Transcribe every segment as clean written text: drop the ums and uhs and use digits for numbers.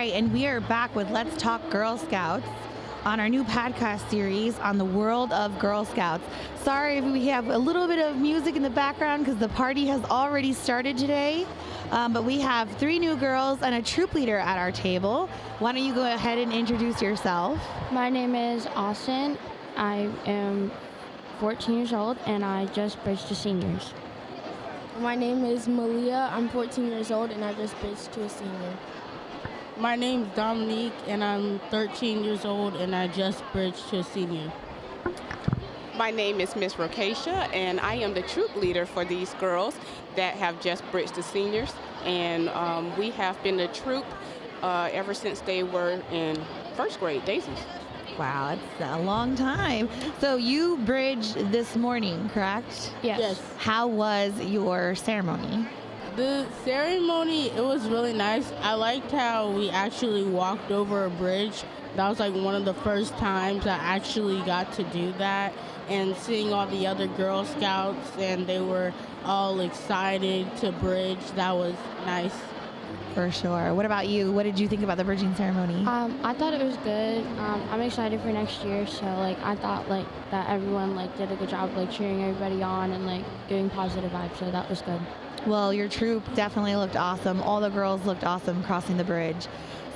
right, and we are back with Let's Talk Girl Scouts on our new podcast series on the world of Girl Scouts. Sorry if we have a little bit of music in the background because the party has already started today, but we have 3 new girls and a troop leader at our table. Why don't you go ahead and introduce yourself? My name is Austin. I am 14 years old and I just bridged to seniors. My name is Malia. I'm 14 years old and I just bridged to a senior. My name's Dominique and I'm 13 years old and I just bridged to a senior. My name is Miss Rocacia and I am the troop leader for these girls that have just bridged to seniors. And we have been the troop ever since they were in first grade, Daisies. Wow, it's a long time. So you bridged this morning, correct? Yes. How was your ceremony? The ceremony, it was really nice. I liked how we actually walked over a bridge. That was like one of the first times I actually got to do that. And seeing all the other Girl Scouts and they were all excited to bridge, that was nice. For sure. What about you? What did you think about the bridging ceremony? I thought it was good. I'm excited for next year, so I thought that everyone did a good job cheering everybody on and giving positive vibes, so that was good. Well, your troop definitely looked awesome. All the girls looked awesome crossing the bridge.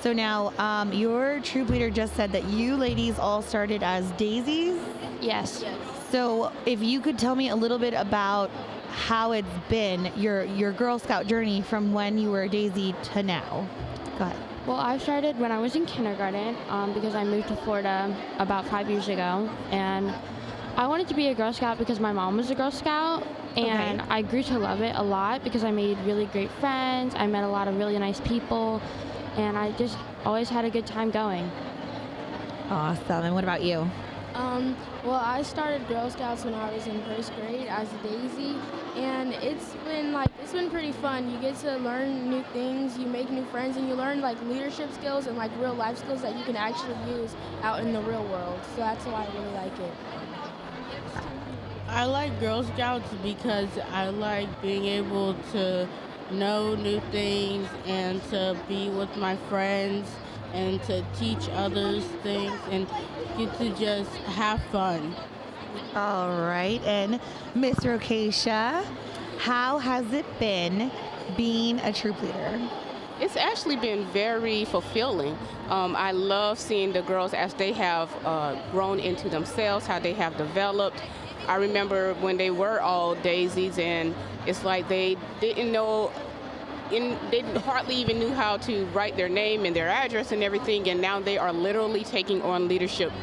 So now, your troop leader just said that you ladies all started as daisies. Yes. So if you could tell me a little bit about how it's been, your Girl Scout journey from when you were a daisy to now. Go ahead. Well, I started when I was in kindergarten because I moved to Florida about 5 years ago, and I wanted to be a Girl Scout because my mom was a Girl Scout, and I grew to love it a lot because I made really great friends, I met a lot of really nice people, and I just always had a good time going. Awesome. And what about you? Well, I started Girl Scouts when I was in first grade as a daisy, and it's been pretty fun. You get to learn new things, you make new friends, and you learn leadership skills and real life skills that you can actually use out in the real world. So that's why I really like it. I like Girl Scouts because I like being able to know new things and to be with my friends and to teach others things and get to just have fun. All right. And Miss Rocacia, how has it been being a troop leader? It's actually been very fulfilling. I love seeing the girls as they have grown into themselves, how they have developed. I remember when they were all daisies and it's like they didn't know, they hardly even knew how to write their name and their address and everything, and now they are literally taking on leadership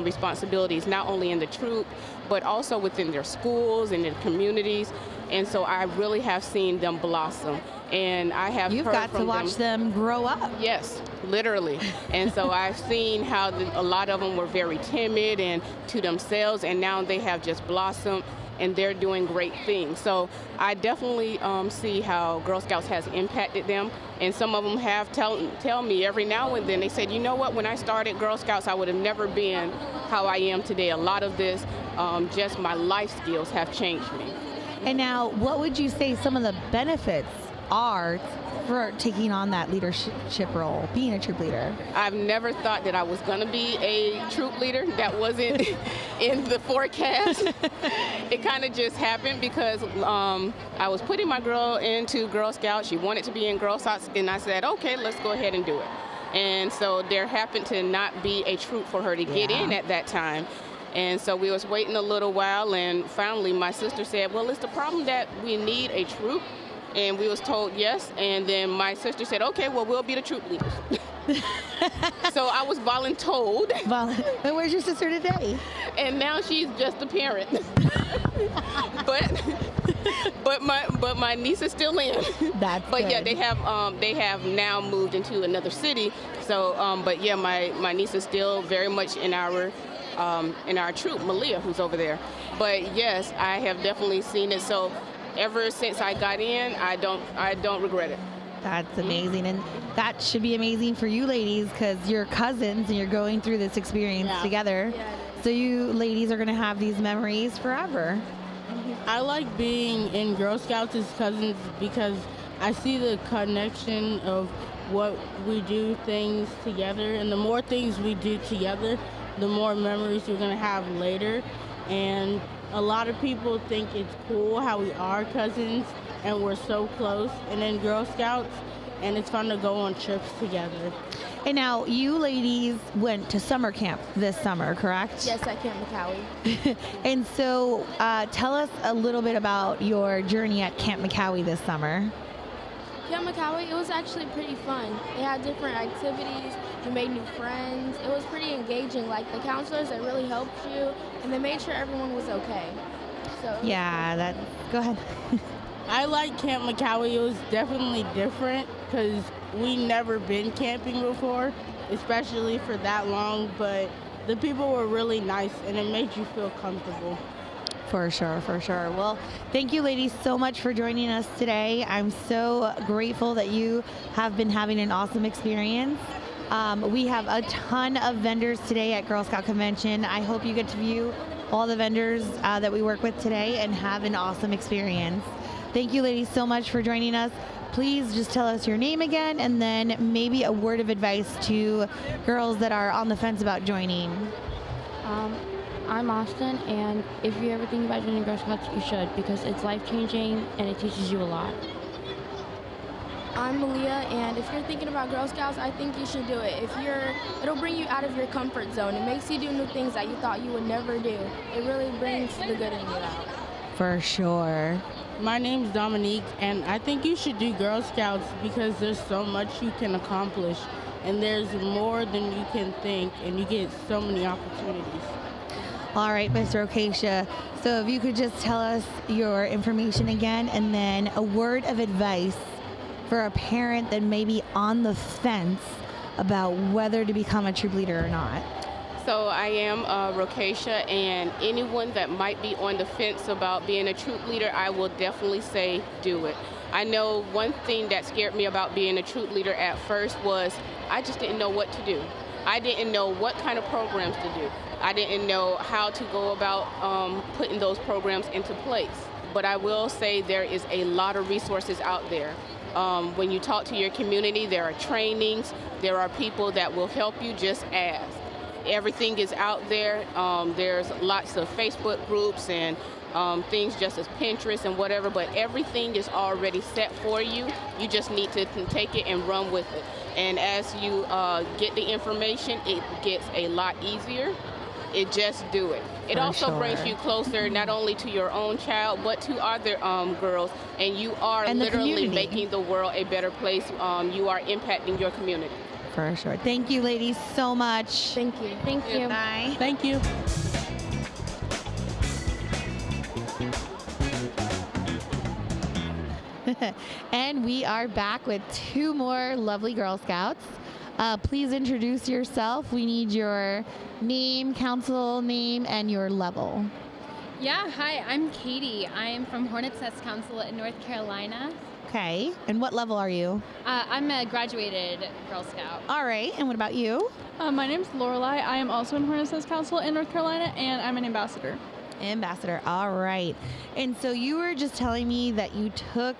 responsibilities, not only in the troop, but also within their schools and their communities. And so I really have seen them blossom. And I have You've heard got from to watch them grow up. Yes, literally. And so I've seen how a lot of them were very timid and to themselves, and now they have just blossomed and they're doing great things. So I definitely see how Girl Scouts has impacted them. And some of them have tell me every now and then, they said, you know what, when I started Girl Scouts, I would have never been how I am today. A lot of this, just my life skills have changed me. And now, what would you say some of the benefits are for taking on that leadership role, being a troop leader? I've never thought that I was going to be a troop leader. That wasn't in the forecast. It kind of just happened because I was putting my girl into Girl Scouts. She wanted to be in Girl Scouts, and I said, okay, let's go ahead and do it. And so there happened to not be a troop for her to get in at that time. And so we was waiting a little while, and finally my sister said, well, it's the problem that we need a troop. And we was told yes, and then my sister said, okay, well, we'll be the troop leaders. So I was voluntold. And where's your sister today? And now she's just a parent. but my niece is still in. That's But good. yeah, they have now moved into another city. So but yeah, my niece is still very much in our troop, Malia, who's over there. But yes, I have definitely seen it. So ever since I got in, I don't regret it. That's amazing, and that should be amazing for you ladies because you're cousins and you're going through this experience together. Yeah. So you ladies are going to have these memories forever. I like being in Girl Scouts as cousins because I see the connection of what we do things together. And the more things we do together, the more memories we're going to have later. And a lot of people think it's cool how we are cousins and we're so close. And in Girl Scouts, and it's fun to go on trips together. And now, you ladies went to summer camp this summer, correct? Yes, at Camp McCowie. And so, tell us a little bit about your journey at Camp McCowie this summer. Camp McCowie, it was actually pretty fun. They had different activities. You made new friends. It was pretty engaging. Like the counselors, they really helped you, and they made sure everyone was okay. So Yeah, go ahead. I like Camp McCowie. It was definitely different because we never been camping before, especially for that long, but the people were really nice and it made you feel comfortable. For sure, for sure. Well, thank you ladies so much for joining us today. I'm so grateful that you have been having an awesome experience. We have a ton of vendors today at Girl Scout Convention. I hope you get to view all the vendors that we work with today and have an awesome experience. Thank you ladies so much for joining us. Please just tell us your name again and then maybe a word of advice to girls that are on the fence about joining. I'm Austin, and if you ever think about joining Girl Scouts, you should, because it's life-changing and it teaches you a lot. I'm Malia, and if you're thinking about Girl Scouts, I think you should do it. It'll bring you out of your comfort zone. It makes you do new things that you thought you would never do. It really brings the good in you out. For sure. My name's Dominique, and I think you should do Girl Scouts because there's so much you can accomplish, and there's more than you can think, and you get so many opportunities. All right, Mr. Ocasio. So if you could just tell us your information again and then a word of advice for a parent that may be on the fence about whether to become a troop leader or not. So I am Rocacia, and anyone that might be on the fence about being a troop leader, I will definitely say do it. I know one thing that scared me about being a troop leader at first was I just didn't know what to do. I didn't know what kind of programs to do. I didn't know how to go about putting those programs into place. But I will say there is a lot of resources out there. When you talk to your community, there are trainings, there are people that will help you, just ask. Everything is out there. There's lots of Facebook groups and things just as Pinterest and whatever, but everything is already set for you. You just need to take it and run with it. And as you get the information, it gets a lot easier. Just do it. It also brings you closer not only to your own child, but to other girls. And you are literally making the world a better place. You are impacting your community. For sure. Thank you, ladies, so much. Thank you. Thank you. Bye. Thank you. And we are back with two more lovely Girl Scouts. Please introduce yourself. We need your name, council name, and your level. Yeah, hi, I'm Katie. I'm from Hornets Nest Council in North Carolina. Okay. And what level are you? I'm a graduated Girl Scout. All right. And what about you? My name's Lorelai. I am also in Hornets Nest Council in North Carolina, and I'm an ambassador. Ambassador. All right. And so you were just telling me that you took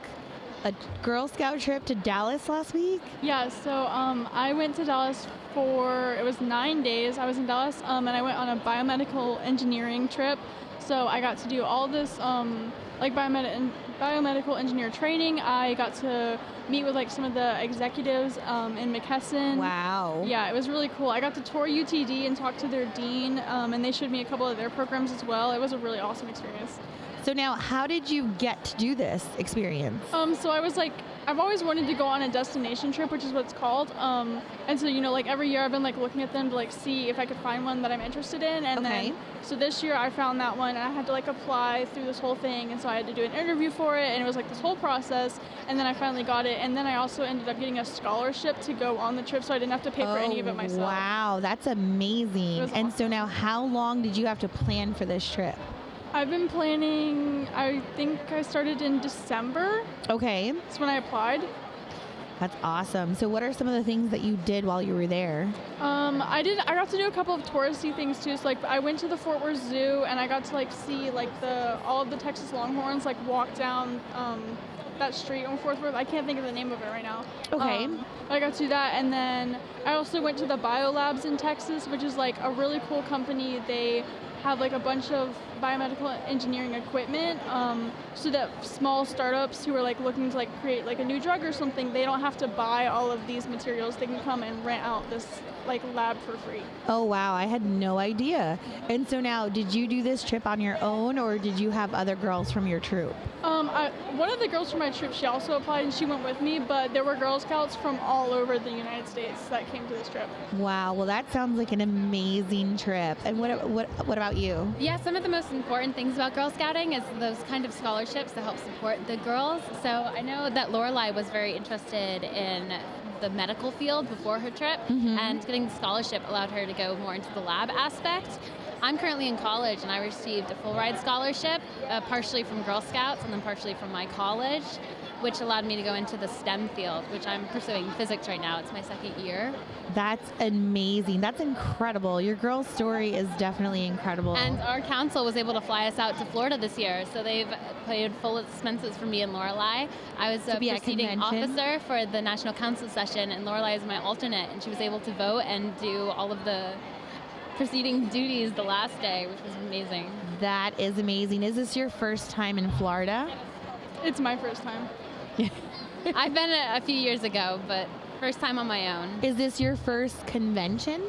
a Girl Scout trip to Dallas last week? Yeah, so I went to Dallas it was 9 days. I was in Dallas, and I went on a biomedical engineering trip. So I got to do all this biomedical engineer training. I got to meet with some of the executives in McKesson. Wow. Yeah, it was really cool. I got to tour UTD and talk to their dean, and they showed me a couple of their programs as well. It was a really awesome experience. So now, how did you get to do this experience? So I was I've always wanted to go on a destination trip, which is what it's called. And so, every year I've been looking at them to see if I could find one that I'm interested in. And then, so this year I found that one, and I had to apply through this whole thing. And so I had to do an interview for it, and it was this whole process. And then I finally got it. And then I also ended up getting a scholarship to go on the trip, so I didn't have to pay for any of it myself. Wow, that's amazing. And so now, how long did you have to plan for this trip? I've been planning, I think I started in December. Okay. That's when I applied. That's awesome. So what are some of the things that you did while you were there? I got to do a couple of touristy things too. So I went to the Fort Worth Zoo, and I got to see all of the Texas Longhorns walk down that street on Fort Worth. I can't think of the name of it right now. Okay. I got to do that, and then I also went to the Biolabs in Texas, which is like a really cool company. They have like a bunch of biomedical engineering equipment, so that small startups who are like looking to like create like a new drug or something, they don't have to buy all of these materials. They can come and rent out this like lab for free. Oh wow, I had no idea. And so now, did you do this trip on your own, or did you have other girls from your troop? One of the girls from my troop, she also applied and she went with me, but there were Girl Scouts from all over the United States that came to this trip. Wow, well that sounds like an amazing trip. And what about you? Yeah, some of the most important things about Girl Scouting is those kind of scholarships that help support the girls. So I know that Lorelai was very interested in the medical field before her trip, and getting the scholarship allowed her to go more into the lab aspect. I'm currently in college, and I received a full ride scholarship, partially from Girl Scouts and then partially from my college, which allowed me to go into the STEM field, which I'm pursuing physics right now. It's my second year. That's amazing. That's incredible. Your girl's story is definitely incredible. And our council was able to fly us out to Florida this year, so they've paid full expenses for me and Lorelai. I was a proceeding officer for the National Council session, and Lorelai is my alternate, and she was able to vote and do all of the proceeding duties the last day, which was amazing. That is amazing. Is this your first time in Florida? It's my first time. I've been a few years ago, but first time on my own. Is this your first convention?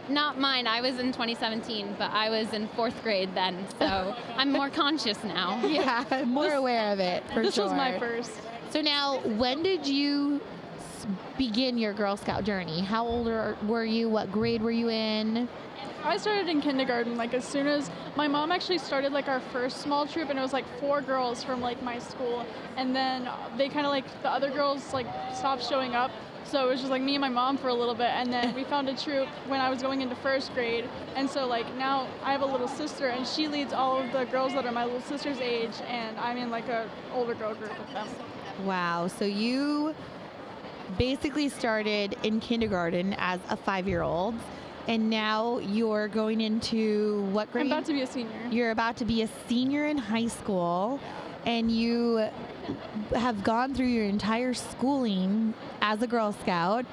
Not mine. I was in 2017, but I was in 4th grade then, so I'm more conscious now. Yeah, I'm more aware of it, for This sure. was my first. So now, when did you begin your Girl Scout journey? How old were you? What grade were you in? I started in kindergarten, like as soon as my mom actually started like our first small troop, and it was like 4 girls from like my school, and then they kind of like the other girls like stopped showing up, so it was just like me and my mom for a little bit, and then we found a troop when I was going into 1st grade, and so like now I have a little sister, and she leads all of the girls that are my little sister's age, and I'm in like a older girl group with them. Wow, so you basically started in kindergarten as a 5-year-old, and now you're going into what grade? I'm about to be a senior. You're about to be a senior in high school, and you have gone through your entire schooling as a Girl Scout,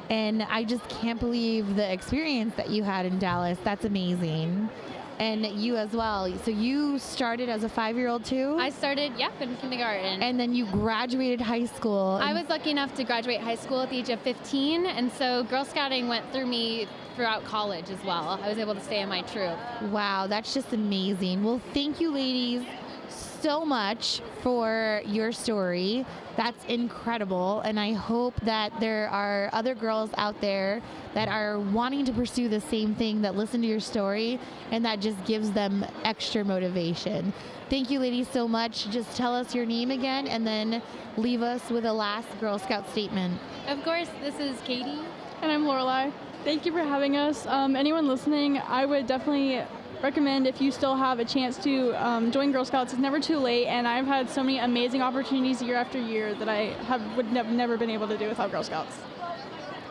and I just can't believe the experience that you had in Dallas. That's amazing. And you as well. So you started as a 5-year-old too? I started, in kindergarten. And then you graduated high school. I was lucky enough to graduate high school at the age of 15, and so Girl Scouting went through me throughout college as well. I was able to stay in my troop. Wow, that's just amazing. Well, thank you, ladies, so much for your story. That's incredible, and I hope that there are other girls out there that are wanting to pursue the same thing, that listen to your story, and that just gives them extra motivation. Thank you, ladies, so much. Just tell us your name again, and then leave us with a last Girl Scout statement. Of course, this is Katie. And I'm Lorelai. Thank you for having us. Anyone listening, I would definitely recommend, if you still have a chance to join Girl Scouts, it's never too late, and I've had so many amazing opportunities year after year that I would never been able to do without Girl Scouts.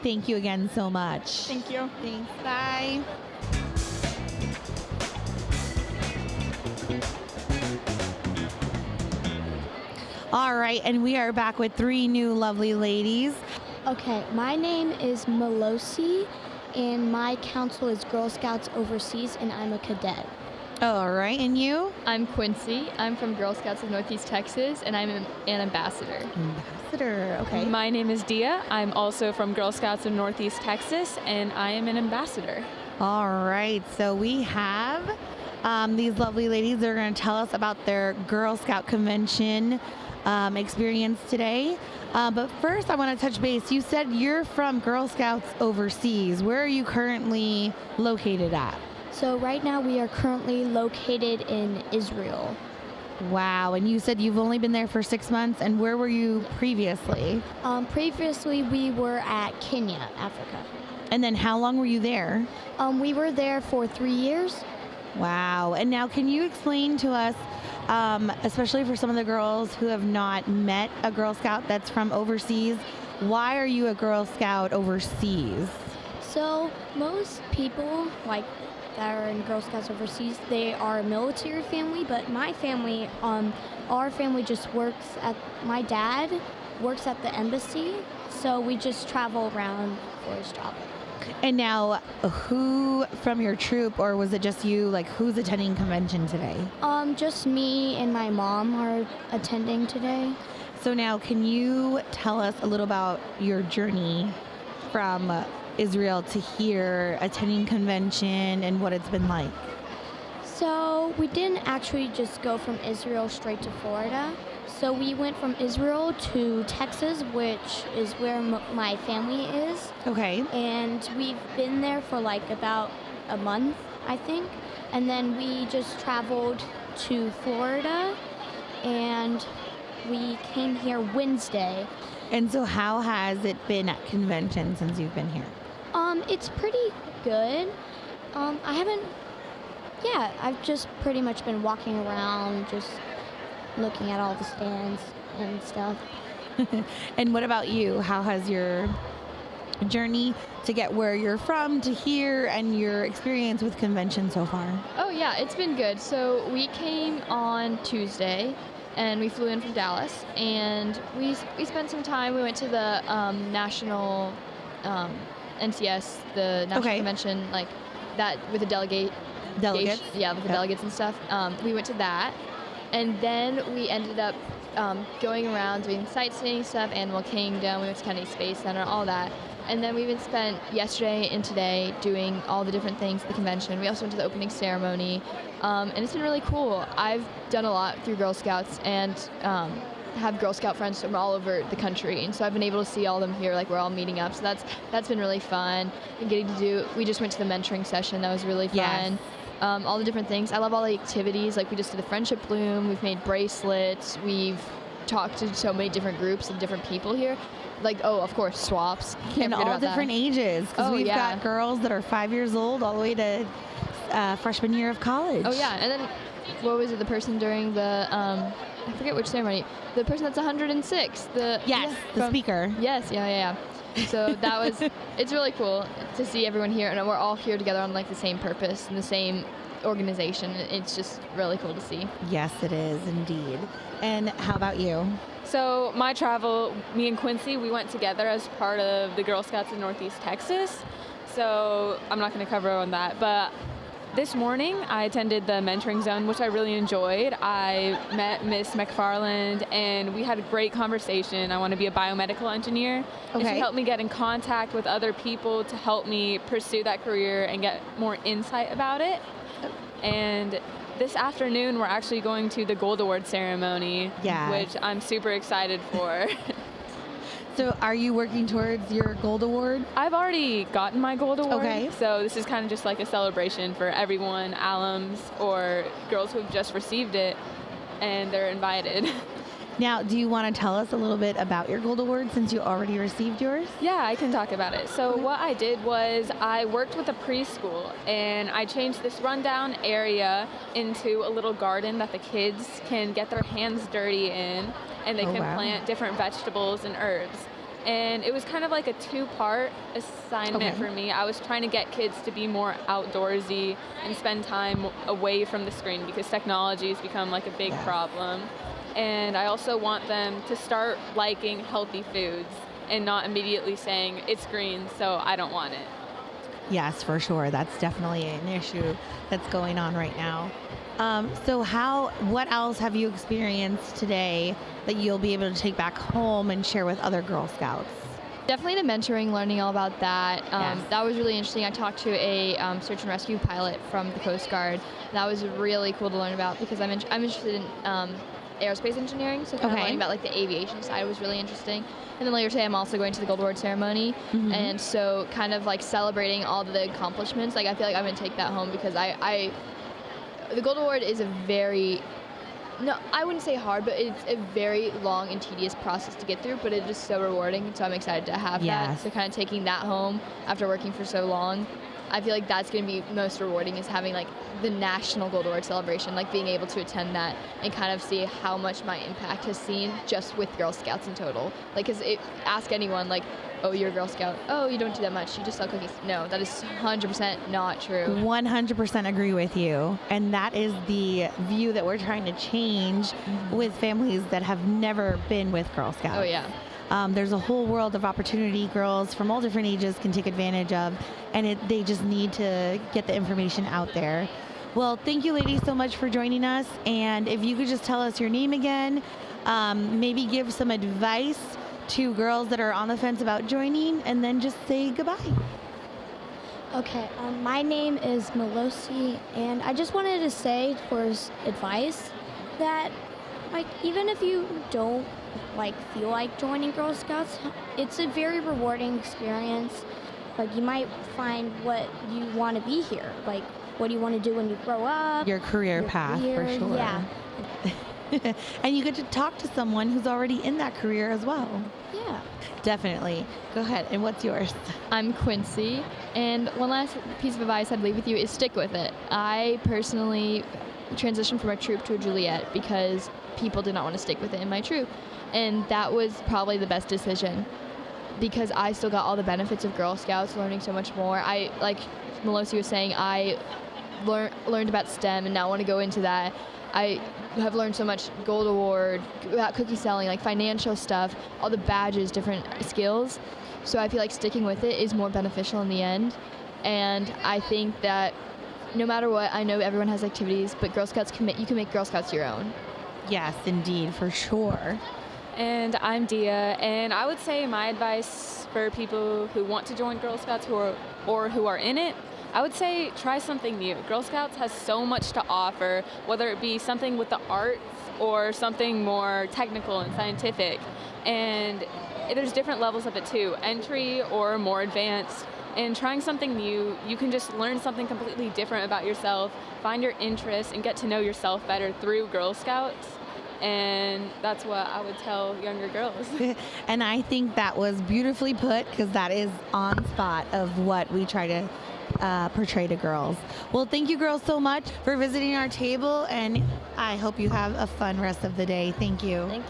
Thank you again so much. Thank you. Thanks. Bye. All right, and we are back with 3 new lovely ladies. Okay, my name is Melosi, and my council is Girl Scouts Overseas, and I'm a cadet. All right, and you? I'm Quincy. I'm from Girl Scouts of Northeast Texas, and I'm an ambassador. Ambassador, okay. My name is Dia. I'm also from Girl Scouts of Northeast Texas, and I am an ambassador. All right, so we have these lovely ladies that are going to tell us about their Girl Scout convention experience today. But first, I want to touch base. You said you're from Girl Scouts Overseas. Where are you currently located at? So right now we are currently located in Israel. Wow, and you said you've only been there for 6 months, and where were you previously? Previously we were at Kenya, Africa. And then how long were you there? We were there for 3 years. Wow, and now can you explain to us, especially for some of the girls who have not met a Girl Scout that's from overseas, why are you a Girl Scout overseas? So most people, like that are in Girl Scouts overseas, they are a military family, but my family, our family just my dad works at the embassy, so we just travel around for his job. And now, who from your troop, or was it just you, like who's attending convention today? Just me and my mom are attending today. So now, can you tell us a little about your journey from Israel to here, attending convention, and what it's been like? So we didn't actually just go from Israel straight to Florida. So we went from Israel to Texas, which is where my family is. Okay. And we've been there for like about a month, I think. And then we just traveled to Florida, and we came here Wednesday. And so how has it been at convention since you've been here? It's pretty good. I've just pretty much been walking around, just looking at all the stands and stuff. And what about you? How has your journey to get where you're from to here and your experience with convention so far? Oh yeah, it's been good. So we came on Tuesday, and we flew in from Dallas, and we spent some time. We went to the national NCS, the national convention, like that with the delegates. Yeah, with the delegates and stuff. We went to that, and then we ended up going around doing sightseeing stuff, Animal Kingdom. We went to Kennedy Space Center, all that. And then we even spent yesterday and today doing all the different things at the convention. We also went to the opening ceremony, and it's been really cool. I've done a lot through Girl Scouts, and have Girl Scout friends from all over the country, and so I've been able to see all of them here, like we're all meeting up. So that's been really fun. And we just went to the mentoring session. That was really fun. Yes. All the different things. I love all the activities. Like we just did the friendship bloom. We've made bracelets. We've talked to so many different groups and different people here. Like, of course, swaps. And all different ages, because we've got girls that are 5 years old all the way to freshman year of college. Oh yeah, and then what was it? The person during the I forget which ceremony. The person that's 106. The speaker. Yes, yeah. So that was. It's really cool to see everyone here, and we're all here together on like the same purpose and the same organization. It's just really cool to see. Yes, it is indeed. And how about you? So my travel, me and Quincy, we went together as part of the Girl Scouts in Northeast Texas. So I'm not going to cover on that, but this morning I attended the mentoring zone, which I really enjoyed. I met Miss McFarland, and we had a great conversation. I want to be a biomedical engineer. And she helped me get in contact with other people to help me pursue that career and get more insight about it. And this afternoon, we're actually going to the Gold Award ceremony, which I'm super excited for. So are you working towards your Gold Award? I've already gotten my Gold Award. Okay. So this is kind of just like a celebration for everyone, alums or girls who have just received it, and they're invited. Now, do you want to tell us a little bit about your Gold Award since you already received yours? Yeah, I can talk about it. So what I did was I worked with a preschool, and I changed this rundown area into a little garden that the kids can get their hands dirty in, and they can plant different vegetables and herbs. And it was kind of like a two-part assignment for me. I was trying to get kids to be more outdoorsy and spend time away from the screen, because technology has become like a big problem. And I also want them to start liking healthy foods and not immediately saying it's green, so I don't want it. Yes, for sure. That's definitely an issue that's going on right now. So what else have you experienced today that you'll be able to take back home and share with other Girl Scouts? Definitely the mentoring, learning all about that. That was really interesting. I talked to a search and rescue pilot from the Coast Guard. That was really cool to learn about, because I'm interested in aerospace engineering, so kind of learning about like the aviation side was really interesting. And then later today, I'm also going to the Gold Award ceremony, and so kind of like celebrating all the accomplishments. Like I feel like I'm gonna take that home, because the Gold Award is a very, no, I wouldn't say hard, but it's a very long and tedious process to get through, but it is so rewarding, so I'm excited to have that. So kind of taking that home after working for so long, I feel like that's going to be most rewarding, is having like the National Gold Award celebration, like being able to attend that and kind of see how much my impact has seen just with Girl Scouts in total. Like, because ask anyone, like, oh, you're a Girl Scout. Oh, you don't do that much. You just sell cookies. No, that is 100% not true. 100% agree with you. And that is the view that we're trying to change with families that have never been with Girl Scouts. Oh, yeah. There's a whole world of opportunity girls from all different ages can take advantage of, and they just need to get the information out there. Well, thank you ladies so much for joining us. And if you could just tell us your name again, maybe give some advice to girls that are on the fence about joining, and then just say goodbye. Okay, my name is Melosi, and I just wanted to say for advice that, like, even if you don't feel like joining Girl Scouts, it's a very rewarding experience. Like, you might find what you want to be here, like what do you want to do when you grow up, your career path, for sure. Yeah. And you get to talk to someone who's already in that career as well. Yeah. Definitely. Go ahead. And what's yours? I'm Quincy, and one last piece of advice I'd leave with you is stick with it. I personally transitioned from a troop to a Juliet because people did not want to stick with it in my troop, and that was probably the best decision because I still got all the benefits of Girl Scouts, learning so much more. I, like Melosi was saying, I learned about STEM and now want to go into that. I have learned so much Gold Award, about cookie selling, like financial stuff, all the badges, different skills. So I feel like sticking with it is more beneficial in the end. And I think that no matter what, I know everyone has activities, but Girl Scouts you can make Girl Scouts your own. Yes, indeed, for sure. And I'm Dia, and I would say my advice for people who want to join Girl Scouts or who are in it, I would say try something new. Girl Scouts has so much to offer, whether it be something with the arts or something more technical and scientific. And there's different levels of it too, entry or more advanced. And trying something new, you can just learn something completely different about yourself, find your interests, and get to know yourself better through Girl Scouts. And that's what I would tell younger girls. And I think that was beautifully put, because that is on spot of what we try to portray to girls. Well, thank you girls so much for visiting our table, and I hope you have a fun rest of the day. Thank you. Thank